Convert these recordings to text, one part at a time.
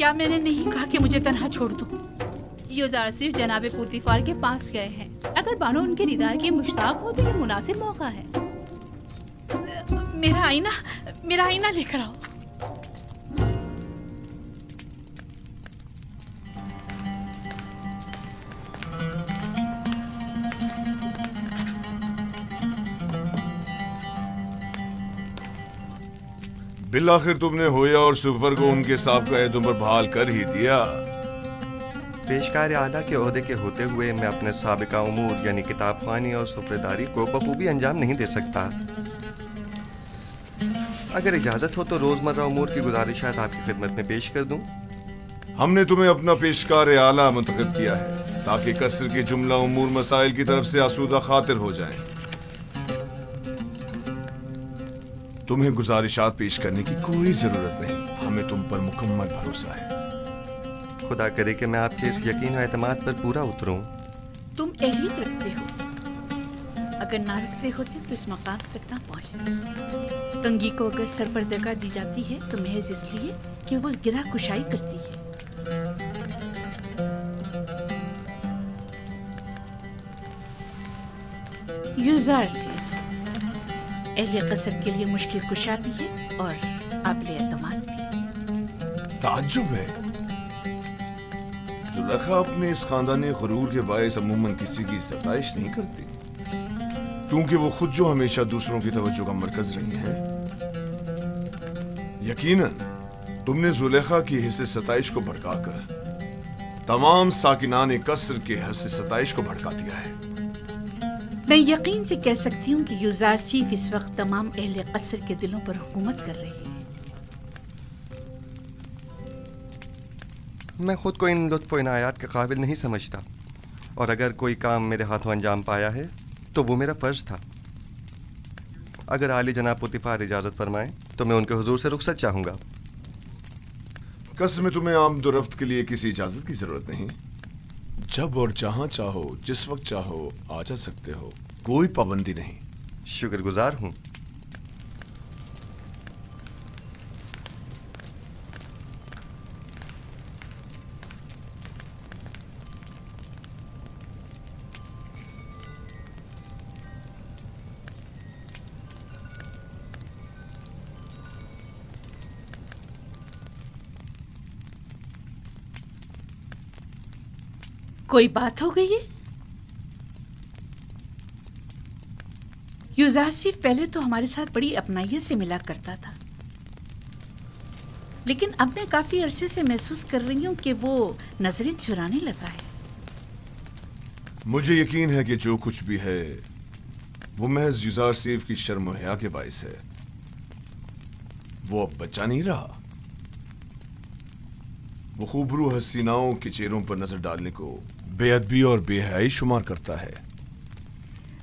क्या मैंने नहीं कहा कि मुझे तन्हा छोड़ दो? युज़ारसिफ जनाब पुतिफार के पास गए हैं। अगर बानो उनके दीदार की मुश्ताक हो तो ये मुनासिब मौका है। मेरा आईना लेकर आओ। बिलाखिर तुमने होया और सुफर को उनके साबिक़ा अहदों पर बहाल कर ही दिया। पेशकार आला के ओहदे के होते हुए मैं अपने साबिक़ा उमूर यानी किताब ख़्वानी और सुफ़रेदारी को बखूबी अंजाम नहीं दे सकता। अगर इजाज़त हो तो रोज़मर्रा उमूर की गुजारिशात आपकी खिदमत में पेश कर दूं। हमने तुम्हें अपना पेशकार आला मुंतखब किया है ताकि कसर के जुमला उमूर मसाइल की तरफ से आसूदा खातिर हो जाएं। तुम्हें गुजारिशात पेश करने की कोई जरूरत नहीं, हमें तुम पर मुकम्मल भरोसा है। खुदा करे कि मैं आपके इस यकीन और एतमाद पर पूरा उतरूं। तुम अहलियत रखते हो, अगर ना रखते होते तो इस मकाम तक ना पहुंचते। कंगी को अगर सरपर्दगा दी जाती है तो महज इसलिए कि वो गिरा कुशाई करती है। युज़ारसिफ अहले कसर के लिए मुश्किल कुशा भी है और काबिल एतमाद भी। ताज्जुब है, जुलेखा अपने इस खानदानी गुरूर के बायस अमूमन किसी की सताइश नहीं करती, क्योंकि वो खुद जो हमेशा दूसरों की तवज्जो का मरकज रही हैं। यकीनन तुमने जुलेखा की हिस्से सताइश को भड़काकर तमाम साकिनान कसर के हिस्से सताइश को भड़का दिया है। मैं यकीन से कह सकती हूँ कि युज़ारसिफ इस वक्त तमाम अहले कसर के दिलों पर हुकूमत कर रही है। मैं खुद को इन लुत्फ़ इनायात के काबिल नहीं समझता, और अगर कोई काम मेरे हाथों अंजाम पाया है तो वो मेरा फ़र्ज़ था। अगर आली जनाब पुतिफार इजाज़त फरमाएं तो मैं उनके हुजूर से रुखसत चाहूँगा। कसर में तुम्हें आमदोरफ्त के लिए किसी इजाज़त की ज़रूरत नहीं। जब और जहां चाहो जिस वक्त चाहो आ जा सकते हो, कोई पाबंदी नहीं। शुक्रगुजार हूं। कोई बात हो गई है? युज़ारसिफ पहले तो हमारे साथ बड़ी अपनाइयत से मिला करता था, लेकिन अब मैं काफी अरसे से महसूस कर रही हूँ कि वो नजरें चुराने लगा है। मुझे यकीन है कि जो कुछ भी है वो महज युज़ारसिफ की शर्म और हया के बाइस है। वो अब बच्चा नहीं रहा। वो खूबरू हसीनाओं के चेहरों पर नजर डालने को बेअदबी और बेहयाई शुमार करता है।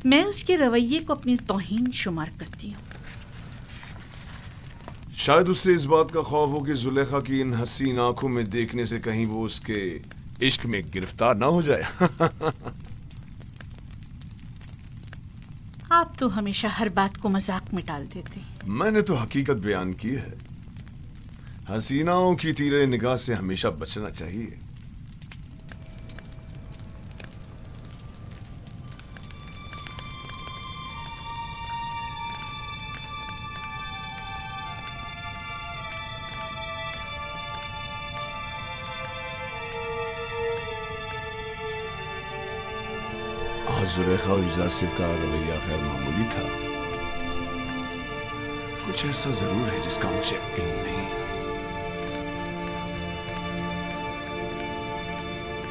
मैं उसके रवैये को अपनी तौहीन शुमार करती हूँ। शायद उससे इस बात का खौफ हो कि जुलेखा की इन हसीन आंखों में देखने से कहीं वो उसके इश्क में गिरफ्तार ना हो जाए। आप तो हमेशा हर बात को मजाक में टाल देते हैं। मैंने तो हकीकत बयान की है। हसीनाओं की तीरे निगाह से हमेशा बचना चाहिए। जुलेखा और युज़ारसिफ का रवैया गैर मामूली था। कुछ ऐसा जरूर है जिसका मुझे इल्म नहीं।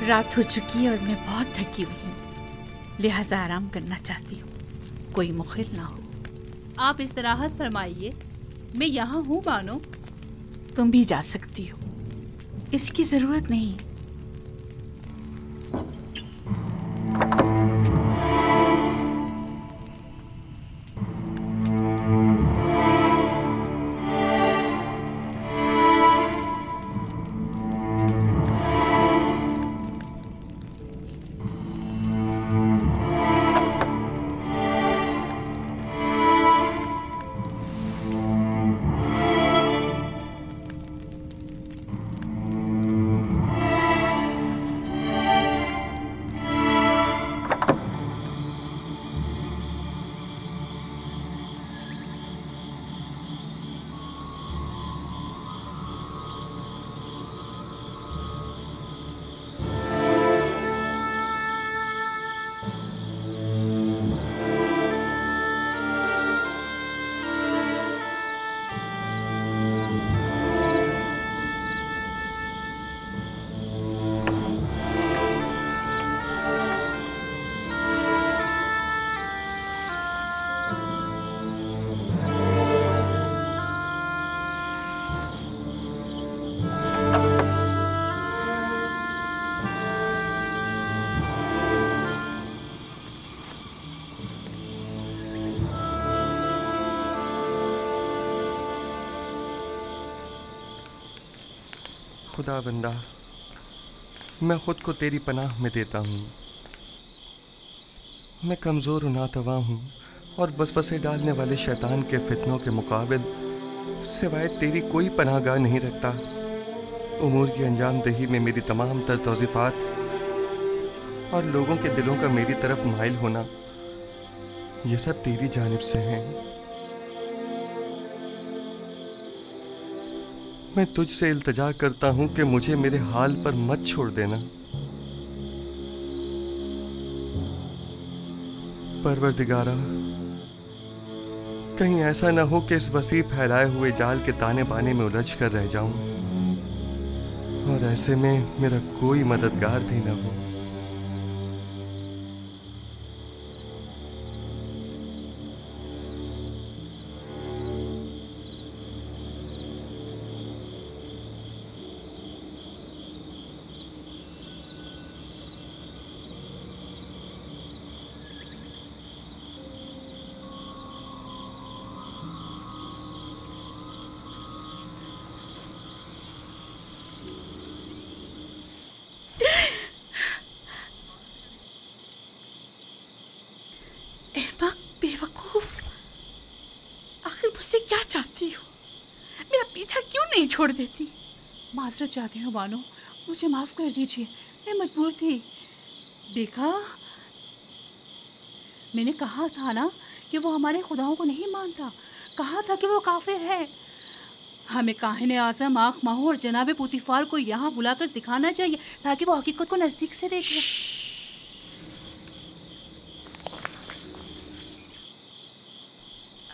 रात हो चुकी है और मैं बहुत थकी हुई हूँ, लिहाजा आराम करना चाहती हूँ। कोई मुखिल ना हो। आप इस्तराहत फरमाइए, मैं यहाँ हूँ बानो। तुम भी जा सकती हो, इसकी जरूरत नहीं। खुदा बंदा, मैं खुद को तेरी पनाह में देता हूँ। मैं कमज़ोर और नातवा हूँ और वसवसे डालने वाले शैतान के फितनों के मुकाबिल सिवाय तेरी कोई पनाहगाह नहीं रखता। उमूर की अंजाम दही में मेरी तमाम तर तौज़ीफ़ात और लोगों के दिलों का मेरी तरफ माइल होना, ये सब तेरी जानिब से हैं। मैं तुझसे इल्तिजा करता हूँ कि मुझे मेरे हाल पर मत छोड़ देना। परवरदिगारा, कहीं ऐसा न हो कि इस वसी फैलाए हुए जाल के ताने बाने में उलझ कर रह जाऊं और ऐसे में मेरा कोई मददगार भी न हो। छोड़ देती। माजरत चाहती हूँ बानो, मुझे माफ कर दीजिए, मैं मजबूर थी। देखा, मैंने कहा था ना कि वो हमारे खुदाओं को नहीं मानता, कहा था कि वो काफिर है। हमें काहिने आज़म आँख माहू और जनाबे पुतीफार को यहाँ बुलाकर दिखाना चाहिए ताकि वो हकीकत को नजदीक से देखे।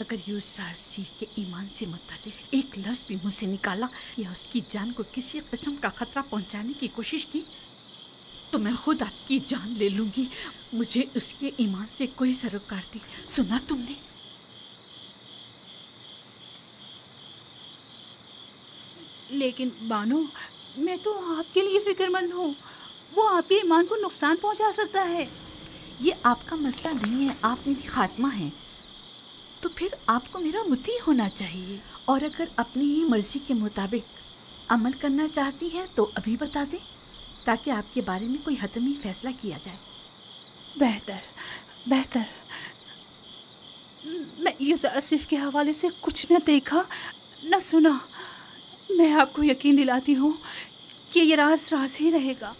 अगर यूसुफ सीख के ईमान से मुतालिक एक लफ्ज़ भी मुझसे निकाला या उसकी जान को किसी किस्म का खतरा पहुंचाने की कोशिश की तो मैं खुद आपकी जान ले लूंगी। मुझे उसके ईमान से कोई सरोकार नहीं। सुना तुमने? लेकिन बानो, मैं तो आपके लिए फिक्रमंद हूँ। वो आपके ईमान को नुकसान पहुंचा सकता है। ये आपका मसला नहीं है, आप मेरी खात्मा हैं। तो फिर आपको मेरा मुती होना चाहिए, और अगर अपनी ही मर्जी के मुताबिक अमल करना चाहती हैं तो अभी बता दें ताकि आपके बारे में कोई हतमी फैसला किया जाए। बेहतर बेहतर। मैं यूसुफ के हवाले से कुछ न देखा न सुना। मैं आपको यकीन दिलाती हूँ कि ये राज राज ही रहेगा।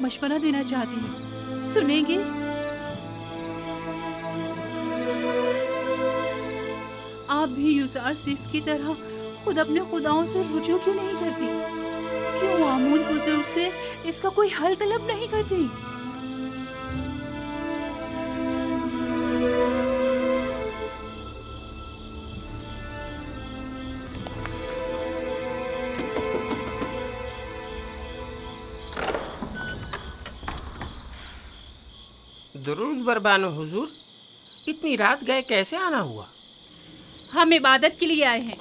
मशवरा देना चाहती हूँ, सुनेंगे? आप भी यूसुफ की तरह खुद अपने खुदाओं से रुजू क्यों नहीं करती? क्यों आमून बुजुर्ग से इसका कोई हल तलब नहीं करती? दुरूद बरबानो हुजूर, इतनी रात गए कैसे आना हुआ? हम इबादत के लिए आए हैं।